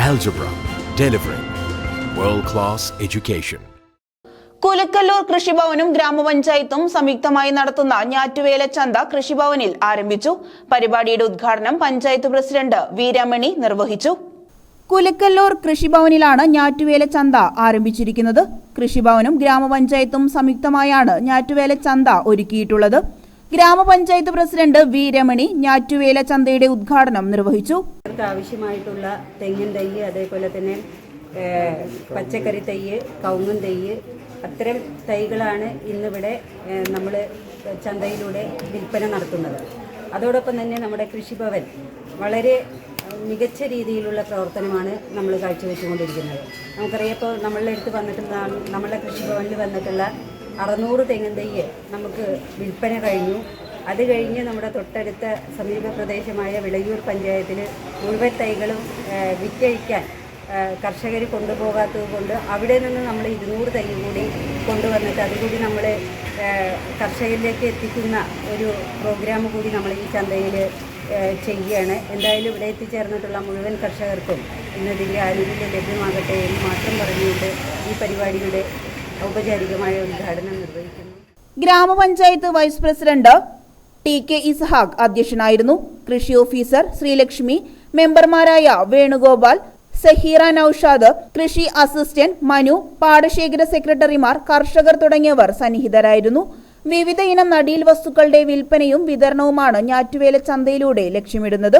Algebra, delivering world-class education. Kulakkallur കൃഷിഭവനും ഗ്രാമപഞ്ചായത്തും സംയുക്തമായി നടത്തുന്ന ഞാറ്റുവേല ചന്ത കൃഷിഭവനിൽ ആരംഭിച്ചു. പരിപാടിയുടെ ഉദ്ഘാടനം പഞ്ചായത്ത് പ്രസിഡന്റ് വി രമണി നിർവഹിച്ചു. കുലക്കല്ലൂർ കൃഷിഭവനിലാണ് ഞാറ്റുവേല ചന്ത ആരംഭിച്ചിരിക്കുന്നത്. കൃഷിഭവനും ഗ്രാമപഞ്ചായത്തും സംയുക്തമായാണ് ഞാറ്റുവേല ചന്ത ഒരുക്കിയിട്ടുള്ളത്. ഗ്രാമപഞ്ചായത്ത് പ്രസിഡന്റ് വി രമണി ഞാറ്റുവേല ചന്തയുടെ ഉദ്ഘാടനം നിർവഹിച്ചു. ആവശ്യമായിട്ടുള്ള തെങ്ങിൻ തൈ, അതേപോലെ തന്നെ പച്ചക്കറി തൈ, കവുങ്ങൻ തൈ, അത്തരം തൈകളാണ് ഇന്നിവിടെ നമ്മൾ ചന്തയിലൂടെ വിൽപ്പന നടത്തുന്നത്. അതോടൊപ്പം തന്നെ നമ്മുടെ കൃഷിഭവൻ വളരെ മികച്ച രീതിയിലുള്ള പ്രവർത്തനമാണ് നമ്മൾ കാഴ്ചവെച്ചുകൊണ്ടിരിക്കുന്നത്. നമുക്കറിയാം, ഇപ്പോൾ നമ്മളുടെ അടുത്ത് വന്നിട്ടുള്ള നമ്മളുടെ കൃഷിഭവനിൽ വന്നിട്ടുള്ള 600 തെങ്ങിൻ തൈ നമുക്ക് വിൽപ്പന കഴിഞ്ഞു. അത് കഴിഞ്ഞ് നമ്മുടെ തൊട്ടടുത്ത സമീപ പ്രദേശമായ വിളയൂർ പഞ്ചായത്തിൽ മുഴുവൻ തൈകളും വിറ്റഴിക്കാൻ കർഷകർ കൊണ്ടുപോകാത്തത് കൊണ്ട് അവിടെ നിന്ന് നമ്മൾ 200 തൈ കൂടി കൊണ്ടുവന്നിട്ട് അതുകൂടി നമ്മൾ കർഷകരിലേക്ക് എത്തിക്കുന്ന ഒരു പ്രോഗ്രാം കൂടി നമ്മൾ ഈ ചന്തയിൽ ചെയ്യുകയാണ്. എന്തായാലും ഇവിടെ എത്തിച്ചേർന്നിട്ടുള്ള മുഴുവൻ കർഷകർക്കും ഇന്നതിൻ്റെ ആനുകൂല്യം ലഭ്യമാകട്ടെ എന്ന് മാത്രം പറഞ്ഞുകൊണ്ട് ഈ പരിപാടിയുടെ ഔപചാരികമായ ഉദ്ഘാടനം നിർവഹിക്കുന്നു. ഗ്രാമപഞ്ചായത്ത് വൈസ് പ്രസിഡന്റ് ടി.കെ. ഇസ്ഹാഖ് അധ്യക്ഷനായിരുന്നു. കൃഷി ഓഫീസർ ശ്രീലക്ഷ്മി, മെമ്പർമാരായ വേണുഗോപാൽ, സഹീറ നൌഷാദ്, കൃഷി അസിസ്റ്റന്റ് മനു, പാടശേഖര സെക്രട്ടറിമാർ, കർഷകർ തുടങ്ങിയവർ സന്നിഹിതരായിരുന്നു. വിവിധ ഇനം നടീൽ വസ്തുക്കളുടെ വിൽപ്പനയും വിതരണവുമാണ് ഞാറ്റുവേല ചന്തയിലൂടെ ലക്ഷ്യമിടുന്നത്.